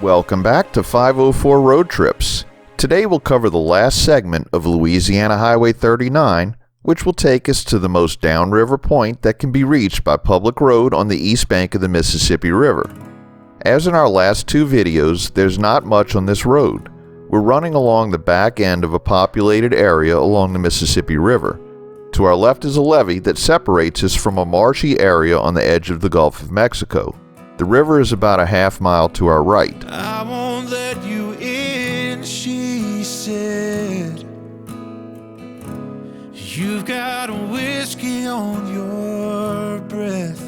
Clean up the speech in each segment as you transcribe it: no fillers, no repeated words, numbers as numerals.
Welcome back to 504 Road Trips. Today we'll cover the last segment of Louisiana Highway 39, which will take us to the most downriver point that can be reached by public road on the east bank of the Mississippi River. As in our last two videos, there's not much on this road. We're running along the back end of a populated area along the Mississippi River. To our left is a levee that separates us from a marshy area on the edge of the Gulf of Mexico. The river is about a half mile to our right. I won't let you in, she said. You've got a whiskey on your breath,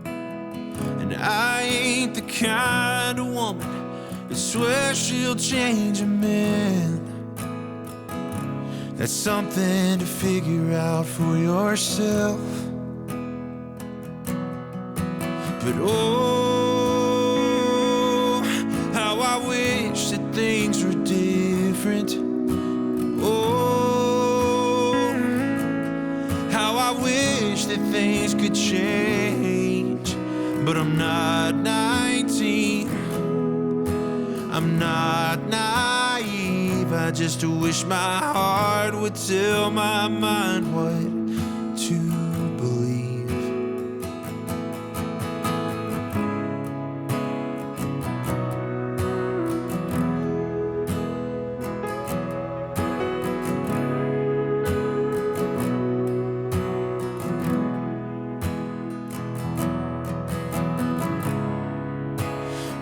and I ain't the kind of woman that swears she'll change a man. That's something to figure out for yourself. But oh, how I wish that things were different. Oh, how I wish that things could change. But I'm not 19, I'm not naive. I just wish my heart would tell my mind what to believe.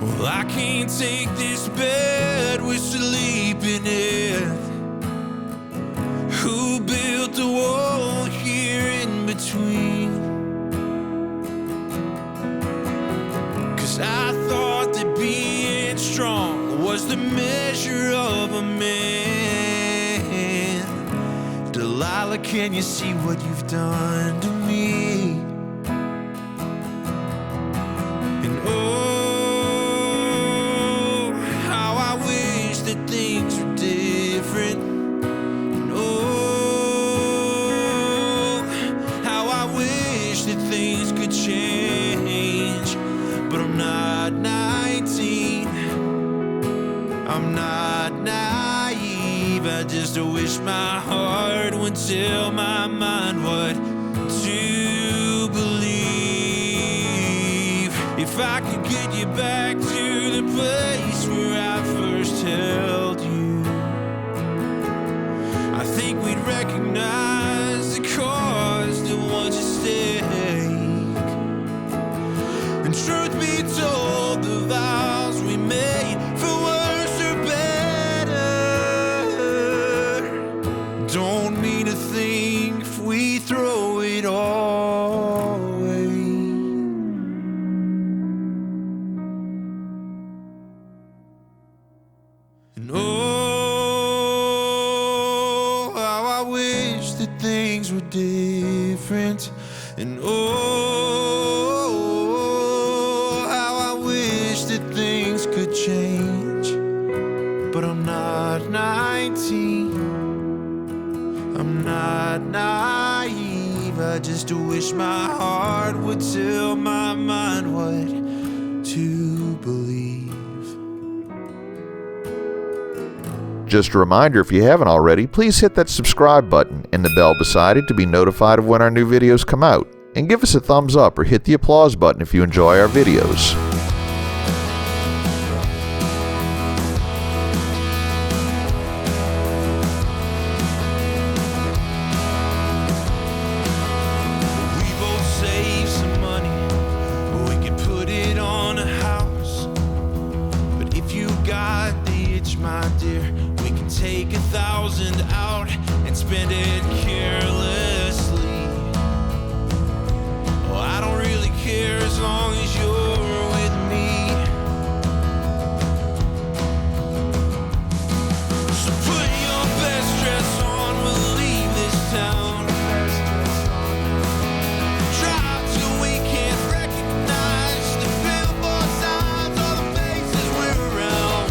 Well, I can't take this bed we're sleeping in. Who built the wall here in between? 'Cause I thought that being strong was the measure of a man. Delilah, can you see what you've done to me? And oh, things are different. And oh, how I wish that things could change. But I'm not 19, I'm not naive. I just wish my heart would tell my mind what to believe. If I could get you back to the place where I first held you, I think we'd recognize the cost of what you stake. And truth be told, the vows we made, for worse or better, don't mean a thing if we throw it all away. And oh, how I wish that things were different. And oh, how I wish that things could change. But I'm not 19, I'm not naive. I just wish my heart would tell my mind what to believe. Just a reminder, if you haven't already, please hit that subscribe button and the bell beside it to be notified of when our new videos come out. And give us a thumbs up or hit the applause button if you enjoy our videos. We both save some money, we can put it on a house. But if you got the itch, my dear, we can take 1,000 out and spend it carelessly. Oh, I don't really care as long as you're with me. So put your best dress on, we'll leave this town. Drive till we can't recognize the billboard signs or the faces we're around.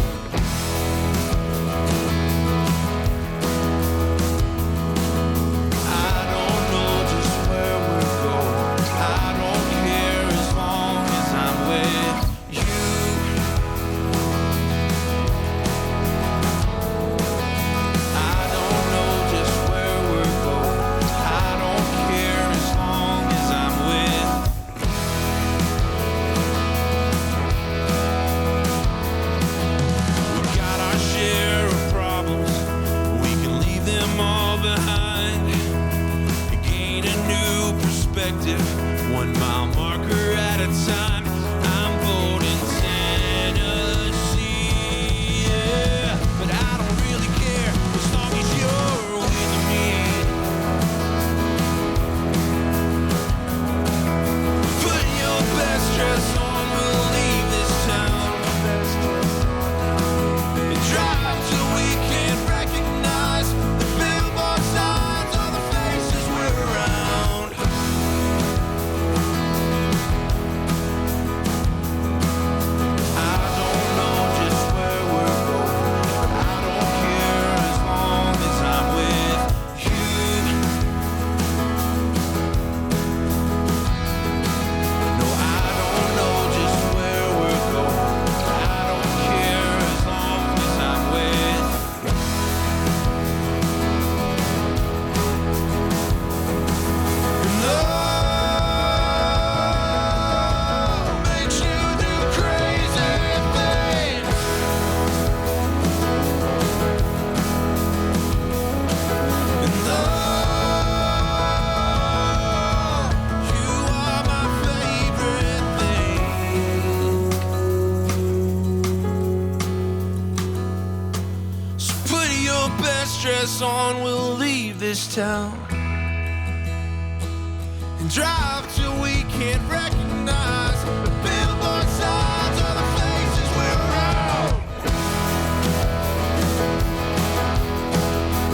on, we'll leave this town and drive till we can't recognize the billboard signs or the faces we're around.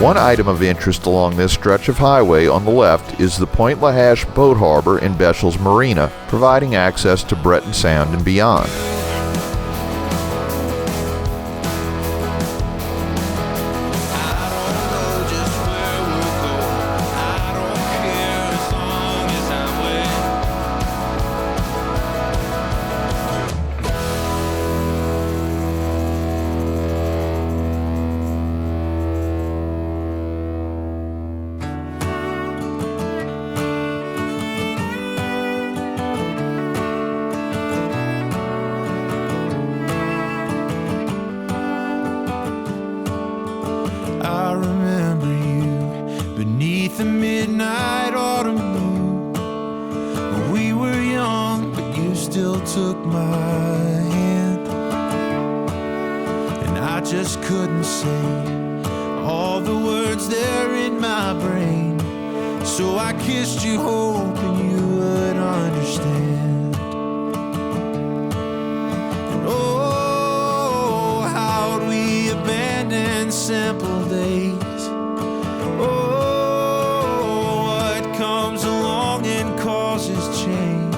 One item of interest along this stretch of highway on the left is the Pointe Hache boat harbor in Beshel's Marina, providing access to Breton Sound and beyond. I remember you beneath the midnight autumn moon. We were young, but you still took my hand, and I just couldn't say all the words there in my brain. So I kissed you, hoping you would understand. And oh, how'd we abandon simple days? Oh, what comes along and causes change?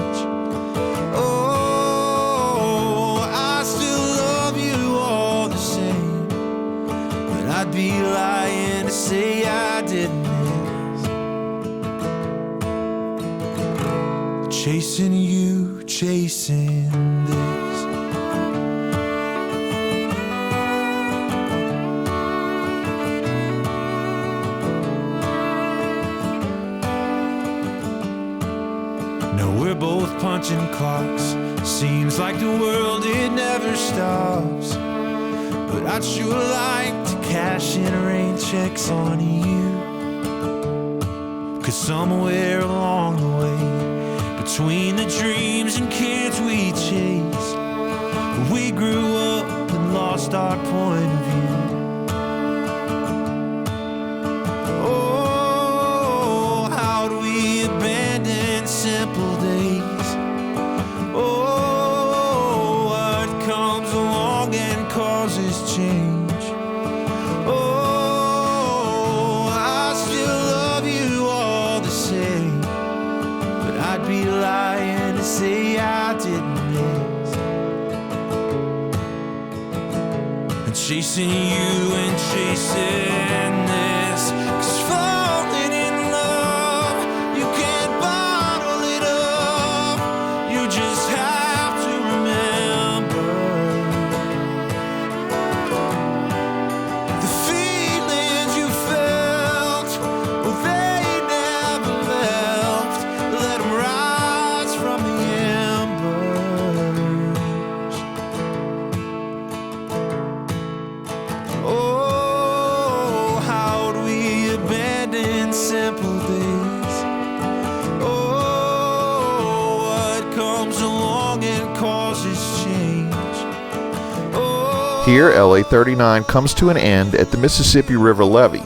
Oh, I still love you all the same, but I'd be lying to say I didn't. Chasing you, chasing this. Now we're both punching clocks. Seems like the world, it never stops. But I'd sure like to cash in rain checks on you. 'Cause somewhere along the way, between the dreams and kids we chase, we grew up and lost our point of view. Oh, how do we abandon simple days? Oh, what comes along and causes change? Oh, I still love you all the same, but I'd be lying to say I didn't miss. And chasing you and chasing this, 'cause falling in love, you can't bottle it up. You just have to remember the feelings you felt. Well, they never left. Let them rise from the embers. Oh, how do we abandon simple days? Oh, what comes along and causes change? Oh, Here, LA 39 comes to an end at the Mississippi River Levee.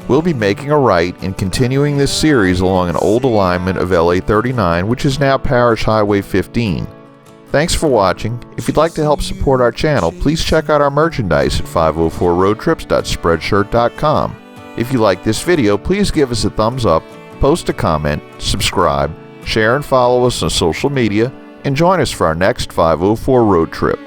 We'll be making a right and continuing this series along an old alignment of LA 39, which is now Parish Highway 15. Thanks for watching. If you'd like to help support our channel, please check out our merchandise at 504roadtrips.spreadshirt.com. If you like this video, please give us a thumbs up, post a comment, subscribe, share and follow us on social media, and join us for our next 504 Road Trip.